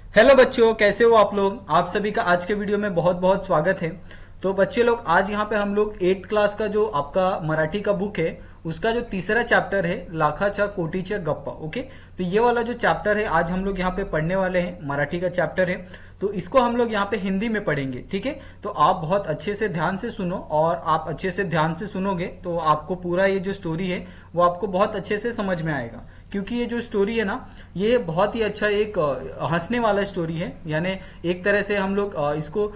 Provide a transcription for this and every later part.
Hello बच्चों, कैसे हो आप लोग। आप सभी का आज के वीडियो में बहुत बहुत स्वागत है। तो बच्चे लोग, आज यहाँ पे हम लोग 8th क्लास का जो आपका मराठी का बुक है उसका जो तीसरा चैप्टर है लाखाच्या कोटीच्या गप्पा। ओके, तो ये वाला जो चैप्टर है आज हम लोग यहाँ पे पढ़ने वाले हैं, मराठी का चैप्टर है। तो इसको हम लोग यहाँ पे हिंदी में पढ़ेंगे, ठीक है। तो आप बहुत अच्छे से ध्यान से सुनो, और आप अच्छे से ध्यान से सुनोगे तो आपको पूरा ये जो स्टोरी है वो आपको बहुत अच्छे से समझ में आएगा। क्योंकि ये जो स्टोरी है ना, ये बहुत ही अच्छा एक हंसने वाला स्टोरी है। यानी एक तरह से हम लोग इसको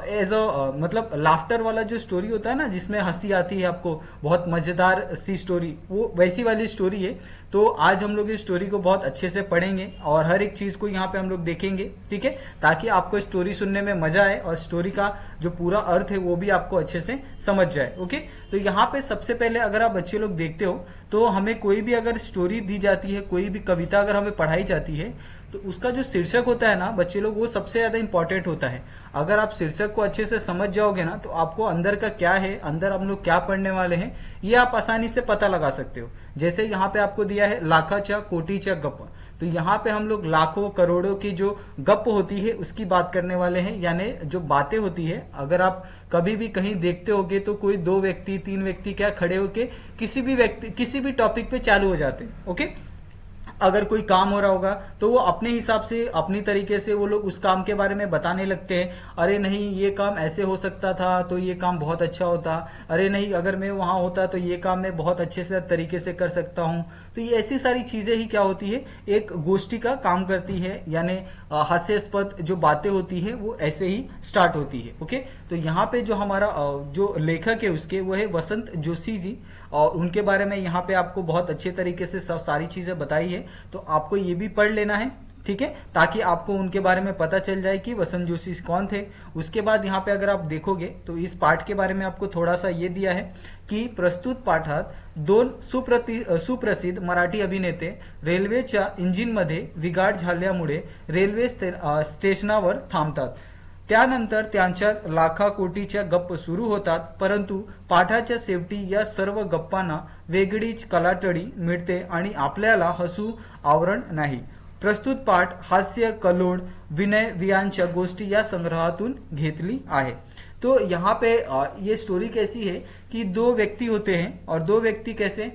एज अ मतलब लाफ्टर वाला जो स्टोरी होता है ना, जिसमें हंसी आती है आपको, बहुत मजेदार सी स्टोरी, वो वैसी वाली स्टोरी है। तो आज हम लोग इस स्टोरी को बहुत अच्छे से पढ़ेंगे और हर एक चीज को यहाँ पे हम लोग देखेंगे, ठीक है, ताकि आपको स्टोरी सुनने में मजा आए और स्टोरी का जो पूरा अर्थ है वो भी आपको अच्छे से समझ जाए। ओके, तो यहाँ पे सबसे पहले अगर आप बच्चे लोग देखते हो तो हमें कोई भी अगर स्टोरी दी जाती है, कोई भी कविता अगर हमें पढ़ाई जाती है, तो उसका जो शीर्षक होता है ना बच्चे लोग, वो सबसे ज्यादा इंपॉर्टेंट होता है। अगर आप शीर्षक को अच्छे से समझ जाओगे ना, तो आपको अंदर का क्या है, अंदर हम लोग क्या पढ़ने वाले हैं, ये आप आसानी से पता लगा सकते हो। जैसे यहाँ पे आपको दिया है लाखाच्या कोटीच्या गप्पा, तो यहाँ पे हम लोग लाखों करोड़ों की जो गप होती है उसकी बात करने वाले हैं। यानी जो बातें होती है, अगर आप कभी भी कहीं देखते होगे तो कोई दो व्यक्ति तीन व्यक्ति क्या खड़े होके किसी भी टॉपिक पे चालू हो जाते हैं। ओके, अगर कोई काम हो रहा होगा तो वो अपने हिसाब से अपनी तरीके से वो लोग उस काम के बारे में बताने लगते हैं। अरे नहीं, ये काम ऐसे हो सकता था तो ये काम बहुत अच्छा होता। अरे नहीं, अगर मैं वहां होता तो ये काम मैं बहुत अच्छे से तरीके से कर सकता हूँ। तो ये ऐसी सारी चीजें ही क्या होती है, एक गोष्ठी का काम करती है। यानी हास्यास्पद जो बातें होती है वो ऐसे ही स्टार्ट होती है। ओके, तो यहाँ पे जो हमारा जो लेखक है उसके, वो है वसंत जोशी जी, और उनके बारे में यहाँ पे आपको बहुत अच्छे तरीके से सारी चीजें बताई है। तो आपको ये भी पढ़ लेना है, ठीक है, ताकि आपको उनके बारे में पता चल जाए कि वसंत जोशी कौन थे। उसके बाद यहाँ पे अगर आप देखोगे तो इस पाठ के बारे में आपको थोड़ा सा ये दिया है कि प्रस्तुत पाठात दोन सुप्रसिद्ध मराठी अभिनेते रेल्वेच्या इंजिनमध्ये बिघाड झाल्यामुळे रेल्वे स्टेशनावर थांबतात। त्यानंतर त्यांच्यात लाखा कोटीच्या गप्प सुरू होतात, परंतु पाठाच्या शेवटी या सर्व गप्पांना वेगळीच कलाटणी मिळते आणि आपल्याला हसू आवरण नाही। प्रस्तुत पाठ हास्य कलोड विनय वियांच्या गोष्टी या संग्रहातून घेतली आहे। तो यहाँ पे ये स्टोरी कैसी है कि दो व्यक्ति होते हैं, और दो व्यक्ति कैसे,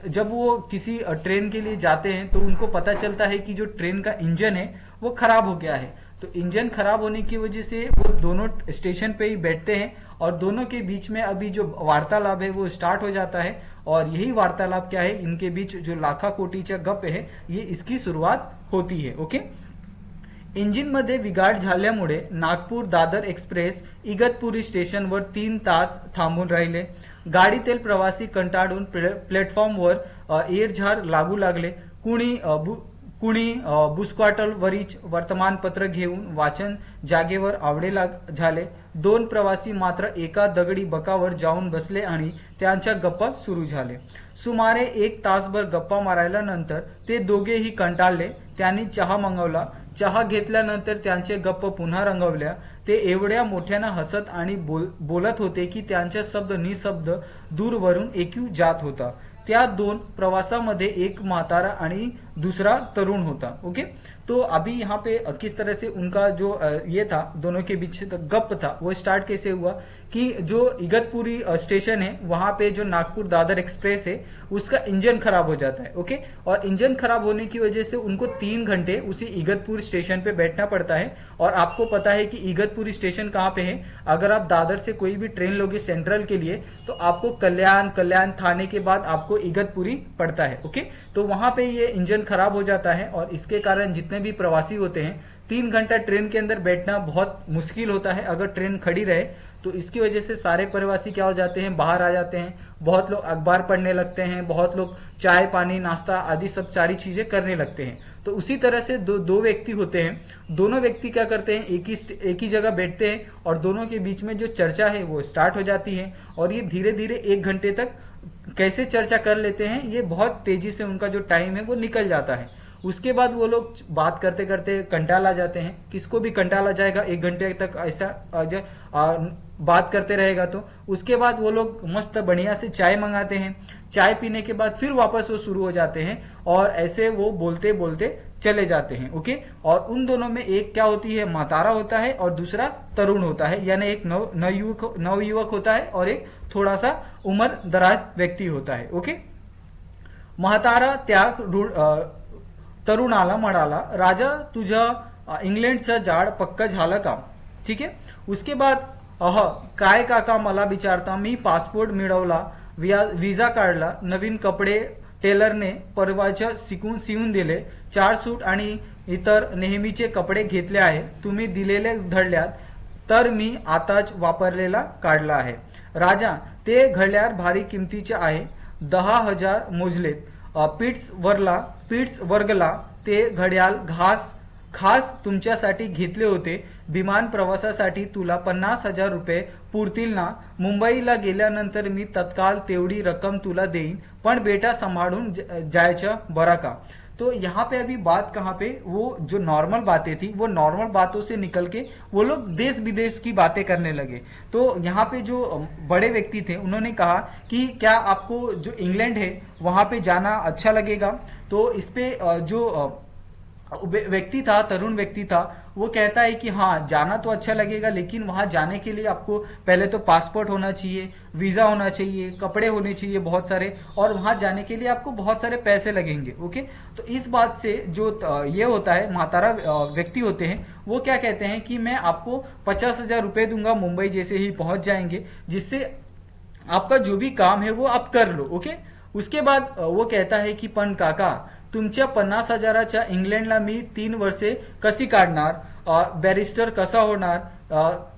जब वो किसी ट्रेन के लिए जाते हैं तो उनको पता चलता है कि जो ट्रेन का इंजन है वो खराब हो गया है। तो इंजन खराब होने की वजह से वो दोनों स्टेशन पे ही बैठते हैं, और दोनों के बीच में अभी जो वार्तालाप है वो स्टार्ट हो जाता है। और यही वार्तालाप क्या है, इनके बीच जो लाखा कोटीच्या गप है, ये इसकी शुरुआत होती है। ओके, इंजिन मध्ये बिघाड झाल्यामुळे नागपूर दादर एक्सप्रेस इगतपुरी स्टेशनवर 3 तास थांबून राहिले। गाडीतील प्रवासी कंटाळून प्लॅटफॉर्मवर येरझार लागू लागले। कुणी बुसक्वाटलवरीच वर्तमानपत्र घेऊन वाचन जागेवर आवडे झाले। दोन प्रवासी मात्र एका दगडी बकावर जाऊन बसले आणि त्यांच्या गप्पा सुरू झाले। सुमारे 1 तासभर गप्पा मारायला नंतर ते दोघेही कंटाळले। त्यांनी चहा मागवला। चहा घेतल्यानंतर त्यांचे गप्प पुन्हा रंगवल्या। ते एवढ्या मोठ्यानं हसत आणि बोलत होते की त्यांचा शब्द निशब्द दूरवरून ऐकू जात होता। त्या दोन प्रवासामध्ये एक म्हातारा आणि दूसरा तरुण होता। ओके, तो अभी यहाँ पे किस तरह से उनका जो ये था, दोनों के बीच गप था, वो स्टार्ट कैसे हुआ कि जो इगतपुरी स्टेशन है वहां पे जो नागपुर दादर एक्सप्रेस है उसका इंजन खराब हो जाता है। ओके, और इंजन खराब होने की वजह से उनको 3 घंटे उसी इगतपुर स्टेशन पे बैठना पड़ता है। और आपको पता है कि इगतपुरी स्टेशन कहाँ पे है, अगर आप दादर से कोई भी ट्रेन लोगे सेंट्रल के लिए तो आपको कल्याण थाने के बाद आपको इगतपुरी पड़ता है। ओके, तो वहां पे ये इंजन खराब हो जाता है, और इसके कारण जितने भी प्रवासी होते हैं 3 घंटा ट्रेन के अंदर बैठना बहुत मुश्किल होता है अगर ट्रेन खड़ी रहे। तो इसकी वजह से सारे प्रवासी क्या हो जाते हैं, बाहर आ जाते हैं। बहुत लोग अखबार पढ़ने लगते हैं, बहुत लोग चाय पानी नाश्ता आदि सब सारी चीजें करने लगते हैं। तो उसी तरह से दो व्यक्ति होते हैं। दोनों व्यक्ति क्या करते हैं, एक ही जगह बैठते हैं, और दोनों के बीच में जो चर्चा है वो स्टार्ट हो जाती है। और ये धीरे धीरे 1 घंटे तक कैसे चर्चा कर लेते हैं, ये बहुत तेजी से उनका जो टाइम है वो निकल जाता है। उसके बाद वो लोग बात करते करते कंटाल आ जाते हैं। किसको भी कंटाल आ जाएगा 1 घंटे तक ऐसा बात करते रहेगा। तो उसके बाद वो लोग मस्त बढ़िया से चाय मंगाते हैं। चाय पीने के बाद फिर वापस वो शुरू हो जाते हैं, और ऐसे वो बोलते बोलते चले जाते हैं। ओके, और उन दोनों में एक क्या होती है, महतारा होता है और दूसरा तरुण होता है, यानी एक नवयुवक होता है और एक थोड़ा सा उम्र दराज व्यक्ति होता है। ओके, म्हातारा त्या तरुणाला म्हणाला, राजा तुझ्या इंग्लंडचं जाळ पक्क झालं का? ठीक आहे, उसके बाद काय काका मला विचारता, मी पासपोर्ट मिळवला, विजा काढला, नवीन कपडे टेलरने परवाच्या शिवून दिले, 4 सूट आणि इतर नेहमीचे कपडे घेतले आहे, तुम्ही दिलेले धडल्यात तर मी आताच वापरलेला काढला आहे. राजा, ते घड्याळ भारी किमतीचे आहे, 10,000 मोजलेत. पिट्सबर्गला ते घड्याळ खास तुमच्यासाठी घेतले होते. विमान प्रवासासाठी तुला 50,000 रुपये पुरतील ना? मुंबईला गेल्यानंतर मी तत्काल तेवढी रक्कम तुला देईन, पण बेटा सांभाळून जायचं बरा का? तो यहाँ पे अभी बात कहाँ पे, वो जो नॉर्मल बातें थी वो नॉर्मल बातों से निकल के वो लोग देश विदेश की बातें करने लगे। तो यहाँ पे जो बड़े व्यक्ति थे उन्होंने कहा कि क्या आपको जो इंग्लैंड है वहां पे जाना अच्छा लगेगा? तो इस पे जो व्यक्ति था, तरुण व्यक्ति था, वो कहता है कि हाँ जाना तो अच्छा लगेगा, लेकिन वहां जाने के लिए आपको पहले तो पासपोर्ट होना चाहिए, वीजा होना चाहिए, कपड़े होने चाहिए बहुत सारे, और वहां जाने के लिए आपको बहुत सारे पैसे लगेंगे। ओके, तो इस बात से जो ये होता है, महातारा व्यक्ति होते हैं, वो क्या कहते हैं कि मैं आपको 50,000 रुपए दूंगा, मुंबई जैसे ही पहुंच जाएंगे, जिससे आपका जो भी काम है वो आप कर लो। ओके, उसके बाद वो कहता है कि पण काका, तुमच्या 50,000च्या इंग्लंडला मी 3 वर्षे कशी काढणार? बॅरिस्टर कसा होणार?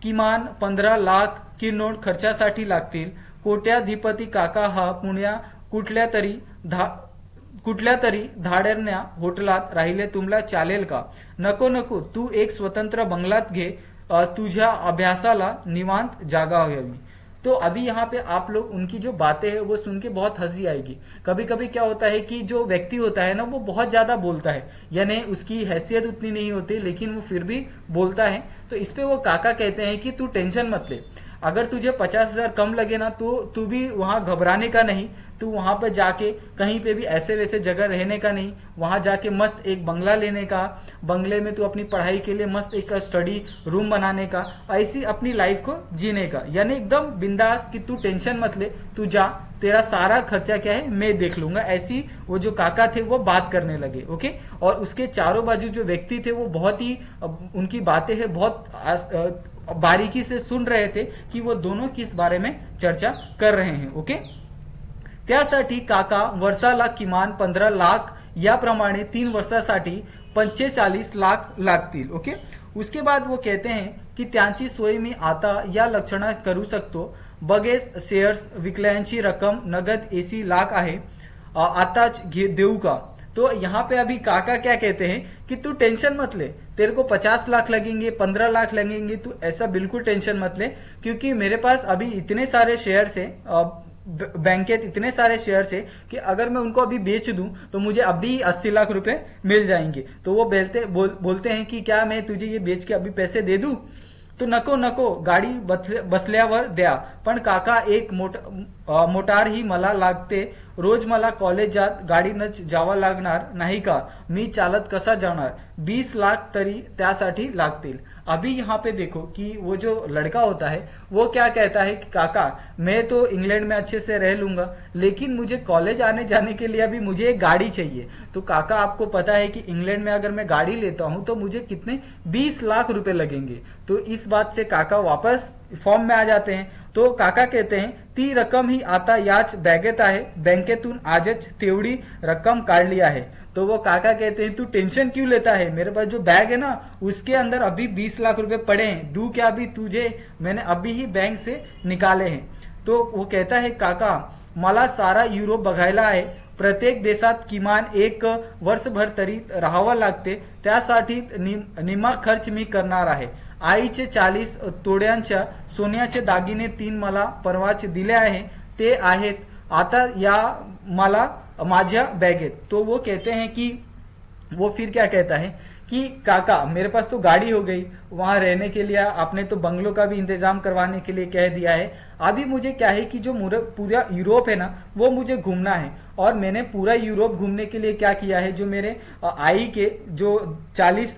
किमान 15 लाख की नोट खर्चासाठी लागतील. कोट्याधिपती काका हा पुण्या कुठल्या तरी धाड्यांच्या होटलात राहिले, तुम्हाला चालेल का? नको, तू एक स्वतंत्र बंगलात घे, तुझ्या अभ्यासाला निवांत जागा हवी. तो अभी यहाँ पे आप लोग उनकी जो बातें हैं वो सुन के बहुत हंसी आएगी। कभी कभी क्या होता है कि जो व्यक्ति होता है ना वो बहुत ज्यादा बोलता है, यानी उसकी हैसियत उतनी नहीं होती लेकिन वो फिर भी बोलता है। तो इस पे वो काका कहते हैं कि तू टेंशन मत ले, अगर तुझे 50,000 कम लगे ना तो तू भी वहां घबराने का नहीं, तू वहां पर जाके कहीं पे भी ऐसे वैसे जगह रहने का नहीं, वहां जाके मस्त एक बंगला लेने का, बंगले में तू अपनी पढ़ाई के लिए मस्त एक स्टडी रूम बनाने का, ऐसी अपनी लाइफ को जीने का, यानी एकदम बिंदास कि तू टेंशन मत ले, तू जा, तेरा सारा खर्चा क्या है मैं देख लूंगा। ऐसी वो जो काका थे वो बात करने लगे। ओके, और उसके चारों बाजू जो व्यक्ति थे वो बहुत ही उनकी बातें है बहुत बारीकी से सुन रहे थे कि वो दोनों किस बारे में चर्चा कर रहे हैं। ओके, त्यासाठी काका वर्षाला किमान 15 लाख याप्रमाणे 3 वर्षासाठी 45 लाख लागतील। ओके, उसके बाद वो कहते हैं की त्यांची सोय मी आता या लक्षणात करू शकतो, बगेस शेअर्स विकल्यांची रक्कम नगद 80 लाख आहे, आताच देऊ का? तो यहाँ पे अभी काका क्या कहते हैं कि तू टेंशन मत ले, तेरे को 50 लाख लगेंगे, 15 लाख लगेंगे, तू ऐसा बिल्कुल टेंशन मत ले, क्योंकि मेरे पास अभी इतने सारे शेयर्स है, बैंकेत इतने सारे शेयर्स है कि अगर मैं उनको अभी बेच दूं तो मुझे अभी 80 लाख रुपए मिल जाएंगे। तो वो बोलते हैं कि क्या मैं तुझे ये बेच के अभी पैसे दे दूं? तो नको, गाडी बसल्यावर द्या, पण काका एक मोटार ही मला लागते, रोज मला कॉलेजात गाडीनं जावं लागणार नाही का? मी चालत कसा जाणार? 20 लाख तरी त्यासाठी लागतील। अभी यहाँ पे देखो कि वो जो लड़का होता है वो क्या कहता है कि काका मैं तो इंग्लैंड में अच्छे से रह लूंगा, लेकिन मुझे कॉलेज आने जाने के लिए अभी मुझे एक गाड़ी चाहिए। तो काका आपको पता है कि इंग्लैंड में अगर मैं गाड़ी लेता हूं तो मुझे कितने 20 लाख रुपए लगेंगे। तो इस बात से काका वापस फॉर्म में आ जाते हैं। तो काका कहते हैं ती रक्कम ही आता याच बॅगेत आहे, बँकेतून आजच तेवढी रक्कम काढली आहे। तो वो काका कहते हैं तू टेंशन क्यों लेता है, मेरे पास जो बैग है ना उसके अंदर अभी 20 लाख रुपए पड़े हैं, दू क्या अभी तुझे, मैंने अभी ही बैंक से निकाले हैं। तो वो कहता है काका मला सारा युरोप बघायला आहे, प्रत्येक देशात किमान 1 वर्षभर तरी राहावं लागते, त्यासाठी निम्मा खर्च मी करणार आहे। आईचे 40 तोड्यांच्या सोन्याचे दागिने 3 मला परवाच दिले आहे, ते आहेत आता या मला माझ्या बैगेत। तो वो कहते हैं कि वो फिर क्या कहता है कि काका मेरे पास तो गाड़ी हो गई, वहां रहने के लिए आपने तो बंगलों का भी इंतजाम करवाने के लिए कह दिया है, अभी मुझे क्या है कि जो पूरा यूरोप है ना वो मुझे घूमना है, और मैंने पूरा यूरोप घूमने के लिए क्या किया है, जो मेरे आई के जो 40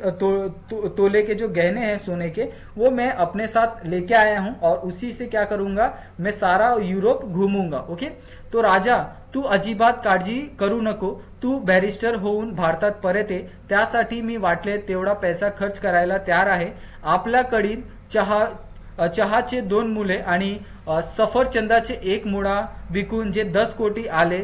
तोले के जो गहने हैं सोने के, वो मैं अपने साथ लेके आया हूं और उसी से क्या करूंगा, मैं सारा यूरोप घूमूंगा। ओके, तो राजा तू अजिबात काळजी करू नको, तू बॅरिस्टर होऊन भारतात परत ये, त्यासाठी मी वाटले तेवढा पैसा खर्च करायला तयार आहे। आपल्याकडील चहाचे 2 मुले आणि सफरचंदाचे 1 मुळा विकून जे 10 कोटी आले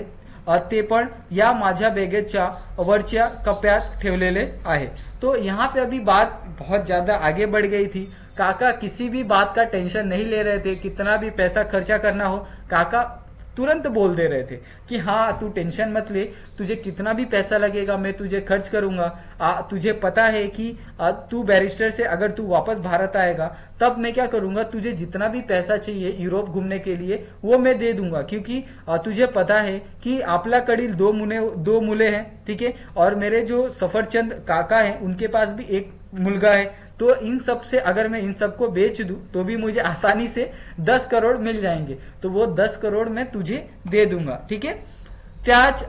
ते पण या माझ्या बॅगेच्या वरच्या कप्प्यात ठेवलेले आहे। तो यहाँ पे अभी बात बहुत ज्यादा आगे बढ़ गई थी। काका किसी भी बात का टेंशन नहीं ले रहे थे, कितना भी पैसा खर्चा करना हो काका तुरंत बोल दे रहे थे कि हाँ तू टेंशन मत ले, तुझे कितना भी पैसा लगेगा मैं तुझे खर्च करूंगा। तुझे पता है कि तू बैरिस्टर से अगर तू वापस भारत आएगा तब मैं क्या करूंगा, तुझे जितना भी पैसा चाहिए यूरोप घूमने के लिए वो मैं दे दूंगा, क्योंकि तुझे पता है कि आपल्याकडील 2 मुले हैं, ठीक है, और मेरे जो सफरचंद काका हैं उनके पास भी 1 मुलगा है। तो इन सब से अगर मैं इन सबको बेच दूं तो भी मुझे आसानी से 10 करोड़ मिल जाएंगे, तो वो 10 करोड़ मैं तुझे दे दूंगा, ठीक है। त्याच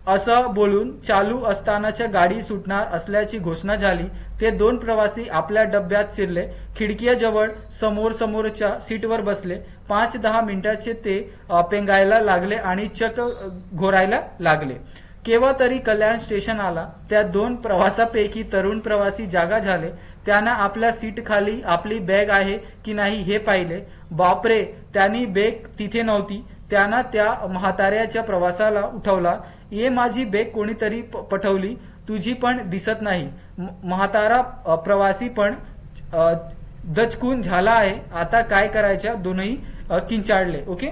असं बोलून चालू असतानाच्या गाडी सुटणार असल्याची घोषणा झाली। ते 2 प्रवासी आपल्या डब्यात शिरले, खिडकीजवळ समोरच्या सीटवर बसले। 5-10 मिनिटाचे ते पेंगायला लागले आणि चक घोरायला लागले। केव्हा तरी कल्याण स्टेशन आला। त्या 2 प्रवासापैकी तरुण प्रवासी जागा झाले। त्यांना आपल्या सीट खाली आपली बॅग आहे की नाही हे पाहिले। बापरे, त्यांनी बॅग तिथे नव्हती। त्यांना त्या म्हाताऱ्याच्या प्रवासाला उठवला। ये माझी बॅग कोणीतरी पटवली, तुझी पण दिसत नाही। म्हातारा प्रवासी पण दचकून झाला आहे। आता काय करायचं, दोनही किंचाळले। ओके,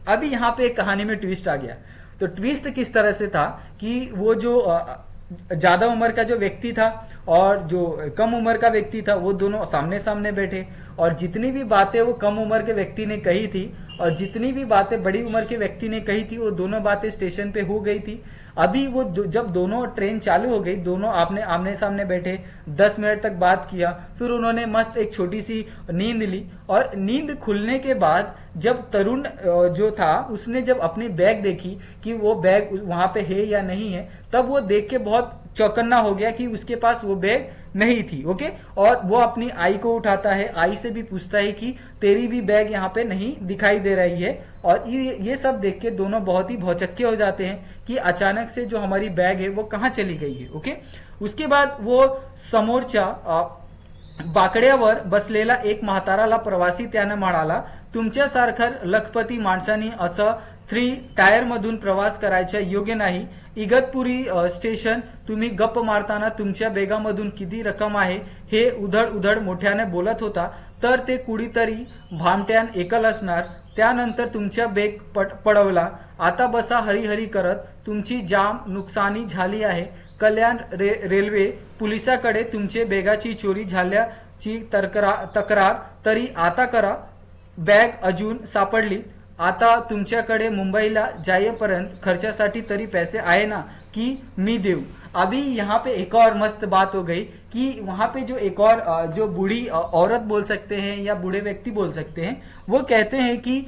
अभी यहाँ पे एक कहानी में ट्विस्ट आ गया। तो ट्विस्ट किस तरह से था कि वो जो ज्यादा उम्र का जो व्यक्ति था और जो कम उम्र का व्यक्ति था वो दोनों सामने सामने बैठे, और जितनी भी बातें वो कम उम्र के व्यक्ति ने कही थी और जितनी भी बातें बड़ी उम्र के व्यक्ति ने कही थी वो दोनों बातें स्टेशन पे हो गई थी। अभी वो जब दोनों ट्रेन चालू हो गई, दोनों आपने आमने सामने बैठे, 10 मिनट तक बात किया, फिर उन्होंने मस्त एक छोटी सी नींद ली, और नींद खुलने के बाद जब तरुण जो था उसने जब अपनी बैग देखी कि वो बैग वहां पे है या नहीं है, तब वो देख के बहुत चौकन्ना हो गया कि उसके पास वो बैग नहीं थी। ओके, और वो अपनी आई को उठाता है, आई से भी पूछता है कि तेरी भी बैग यहाँ पे नहीं दिखाई दे रही है, और ये सब देख के दोनों बहुत ही भौचक्के हो जाते हैं कि अचानक से जो हमारी बैग है वो कहाँ चली गई है। ओके, उसके बाद वो समोरच्या बाकड्यावर बसलेला एक म्हाताराला प्रवासी त्यानं म्हणाला, तुमच्यासारखं लखपती माणसांनी असं 3 टायर मधून प्रवास करायचा योग्य नाही। इगतपुरी स्टेशन तुम्ही गप्प मारताना तुमच्या बेगामधून किती रक्कम आहे हे उधड उधड मोठ्याने बोलत होता, तर ते कुणीतरी भामट्यान ऐकल असणार। त्यानंतर तुमच्या बेग पडवला। आता बसा हरी करत, तुमची जाम नुकसानी झाली आहे। कल्याण रेल्वे पोलिसाकडे तुमचे बेगाची चोरी झाल्याची तक्रार तरी आता करा। बॅग अजून सापडली, आता तुमच्याकडे मुंबईला जाएपर्यंत खर्चासाठी तरी पैसे आए ना कि मी देऊ। अभी यहाँ पे एक और मस्त बात हो गई कि वहां पे जो एक और जो बूढ़ी औरत बोल सकते हैं या बूढ़े व्यक्ति बोल सकते हैं, वो कहते हैं कि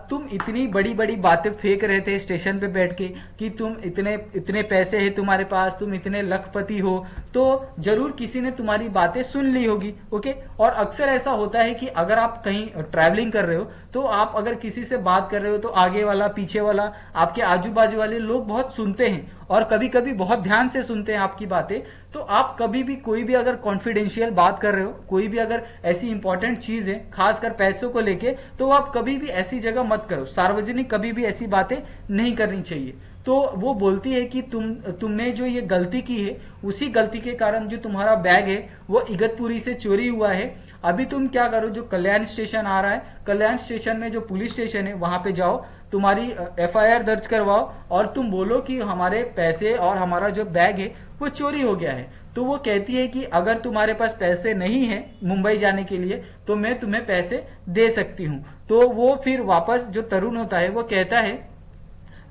तुम इतनी बड़ी बड़ी बातें फेंक रहे थे स्टेशन पे बैठ के कि तुम इतने पैसे हैं तुम्हारे पास, तुम इतने लखपति हो, तो जरूर किसी ने तुम्हारी बातें सुन ली होगी। ओके, और अक्सर ऐसा होता है कि अगर आप कहीं ट्रैवलिंग कर रहे हो तो आप अगर किसी से बात कर रहे हो तो आगे वाला पीछे वाला आपके आजू बाजू वाले लोग बहुत सुनते हैं और कभी कभी बहुत ध्यान से सुनते हैं आपकी बातें। तो आप कभी भी कोई भी अगर कॉन्फिडेंशियल बात कर रहे हो, कोई भी अगर ऐसी इंपॉर्टेंट चीज है खासकर पैसों को लेके, तो आप कभी भी ऐसी जगह मत करो, सार्वजनिक कभी भी ऐसी बातें नहीं करनी चाहिए। तो वो बोलती है कि तुमने जो ये गलती की है उसी गलती के कारण जो तुम्हारा बैग है वो इगतपुरी से चोरी हुआ है। अभी तुम क्या करो, जो कल्याण स्टेशन आ रहा है, कल्याण स्टेशन में जो पुलिस स्टेशन है वहां पे जाओ, तुम्हारी FIR दर्ज करवाओ और तुम बोलो कि हमारे पैसे और हमारा जो बैग है वो चोरी हो गया है। तो वो कहती है कि अगर तुम्हारे पास पैसे नहीं है मुंबई जाने के लिए तो मैं तुम्हें पैसे दे सकती हूँ। तो वो फिर वापस जो तरुण होता है वो कहता है,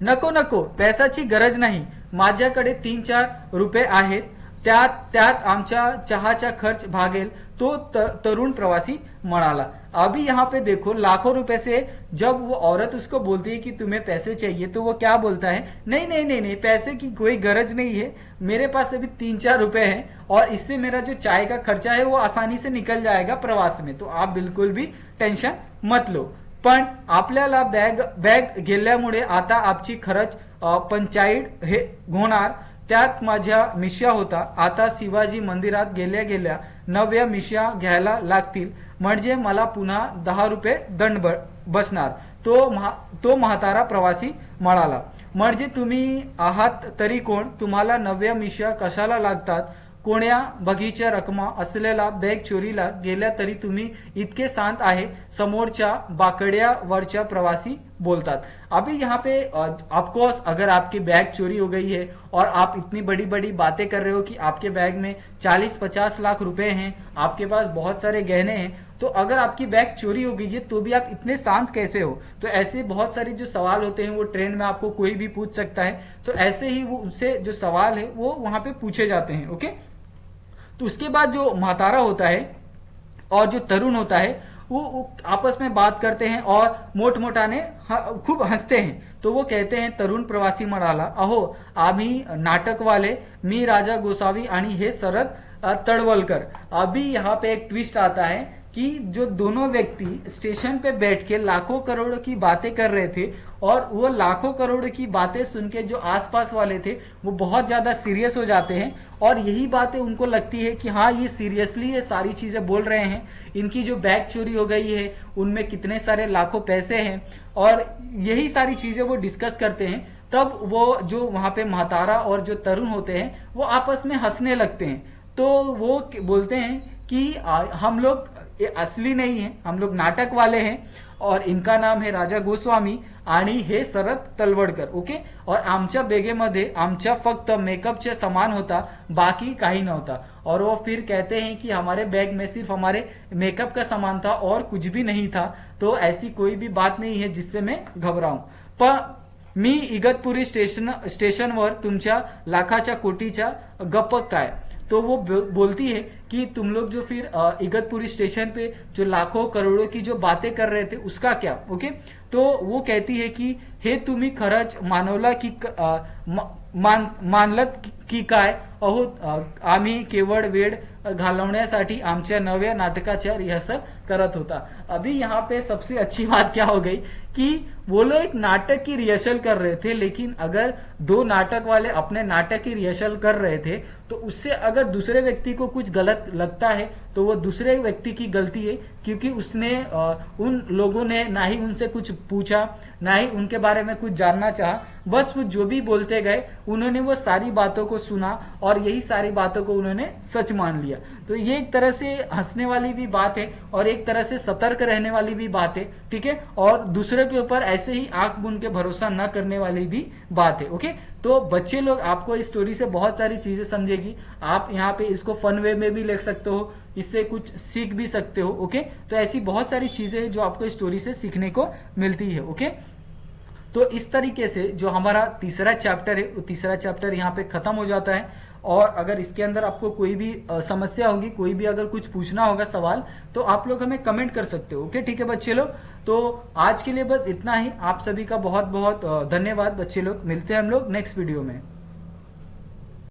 नको नको, पैसाची गरज नाही, माझ्याकडे 3-4 रुपये आहेत, त्यात आमच्या चहाचा खर्च भागेल। तो तरुण प्रवासी म्हणाला। अभी यहाँ पे देखो लाखों रुपए से जब वो औरत उसको बोलती है कि तुम्हें पैसे चाहिए, तो वो क्या बोलता है, नहीं नहीं नहीं नहीं, पैसे की कोई गरज नहीं है, मेरे पास अभी 3-4 रुपए हैं और इससे मेरा जो चाय का खर्चा है वो आसानी से निकल जाएगा प्रवास में, तो आप बिलकुल भी टेन्शन मत लो. पण आपल्याला बॅग गेल्यामुळे आता आपची खरंच पंचायत हे होणार. त्यात माझ्या मिश्या होता. आता शिवाजी मंदिरात गेल्या गेल्या नव्या मिश्या घ्यायला लागतील, म्हणजे मला पुन्हा 10 रुपये दंड बसणार. तो म्हातारा प्रवासी म्हणाला. म्हणजे तुम्ही आहात तरी कोण, तुम्हाला नव्या मिश्या कशाला लागतात, कोण्या बगीच्या रकमा असलेला बॅग चोरीला गेल्या तरी तुम्ही इतके शांत आहे, समोरच्या बाकड्यावरच्या प्रवासी बोलतात. अभी यहाँ पे ऑफकोर्स अगर आपकी बैग चोरी हो गई है और आप इतनी बड़ी बड़ी बातें कर रहे हो कि आपके बैग में 40-50 लाख रुपए हैं, आपके पास बहुत सारे गहने हैं, तो अगर आपकी बैग चोरी हो गई है तो भी आप इतने शांत कैसे हो. तो ऐसे बहुत सारे जो सवाल होते हैं वो ट्रेन में आपको कोई भी पूछ सकता है. तो ऐसे ही वो उनसे जो सवाल है वो वहां पे पूछे जाते हैं. ओके, तो उसके बाद जो म्हातारा होता है और जो तरुण होता है वो आपस में बात करते हैं और मोठमोठाने खूब हंसते हैं. तो वो कहते हैं, तरुण प्रवासी म्हणाला, अहो आम्ही नाटकवाले, मी राजा गोसावी आणि हे शरद तळवलकर. अभी यहाँ पे एक ट्विस्ट आता है कि जो दोनों व्यक्ति स्टेशन पे बैठ के लाखों करोड़ों की बातें कर रहे थे और वो लाखों करोड़ की बातें सुन के जो आसपास वाले थे वो बहुत ज्यादा सीरियस हो जाते हैं और यही बातें उनको लगती है कि हाँ ये सीरियसली ये सारी चीजें बोल रहे हैं, इनकी जो बैग चोरी हो गई है उनमें कितने सारे लाखों पैसे हैं और यही सारी चीजें वो डिस्कस करते हैं. तब वो जो वहां पे म्हातारा और जो तरुण होते हैं वो आपस में हंसने लगते हैं. तो वो बोलते हैं कि हम लोग ये असली नहीं है, हम लोग नाटक वाले हैं और इनका नाम है राजा गोस्वामी आणि हे शरद तलवडकर. ओके, और आमच्या बेगेमध्ये आमच्या फक्त मेकअपचे सामान होता, बाकी काही नव्हता. और वो फिर कहते हैं कि हमारे बैग में सिर्फ हमारे मेकअप का सामान था और कुछ भी नहीं था, तो ऐसी कोई भी बात नहीं है जिससे मैं घबराऊं. पण मी इगतपुरी स्टेशनवर तुमच्या लाखाच्या कोटीच्या गप्प काय. तो वो बोलती है कि तुम लोग जो फिर इगतपुरी स्टेशन पे जो लाखों करोड़ों की जो बातें कर रहे थे उसका क्या. ओके, तो वो कहती है कि हे तुम्ही खरंच मानवला की मानलत की काय, अहो आम्ही केवळ वेळ घालवण्यासाठी आमच्या नव्या नाटकाच्या रिहर्सल करत होता. अभी यहाँ पे सबसे अच्छी बात क्या हो गई कि वो लोग एक नाटक की रिहर्सल कर रहे थे, लेकिन अगर दो नाटक वाले अपने नाटक की रिहर्सल कर रहे थे तो उससे अगर दूसरे व्यक्ति को कुछ गलत लगता है तो वो दूसरे व्यक्ति की गलती है, क्योंकि उसने उन लोगों ने ना ही उनसे कुछ पूछा ना ही उनके बारे में कुछ जानना चाहा, बस वो जो भी बोलते गए उन्होंने वो सारी बातों को सुना और यही सारी बातों को उन्होंने सच मान लिया. तो ये एक तरह से हंसने वाली भी बात है और एक तरह से सतर्क रहने वाली भी बात है. ठीक है, और दूसरे के ऊपर ऐसे ही आंख मूंद के भरोसा न करने वाली भी बात है. ओके, तो बच्चे लोग आपको इस स्टोरी से बहुत सारी चीजें समझेगी. आप यहाँ पे इसको फन वे में भी ले सकते हो, इससे कुछ सीख भी सकते हो. ओके, तो ऐसी बहुत सारी चीजें हैं जो आपको इस स्टोरी से सीखने को मिलती है. ओके, तो इस तरीके से जो हमारा तीसरा चैप्टर है वो तीसरा चैप्टर यहाँ पे खत्म हो जाता है. और अगर इसके अंदर आपको कोई भी समस्या होगी, कोई भी अगर कुछ पूछना होगा सवाल, तो आप लोग हमें कमेंट कर सकते हो. ओके, ठीक है बच्चे लोग, तो आज के लिए बस इतना ही. आप सभी का बहुत बहुत धन्यवाद बच्चे लोग. मिलते हैं हम लोग नेक्स्ट वीडियो में.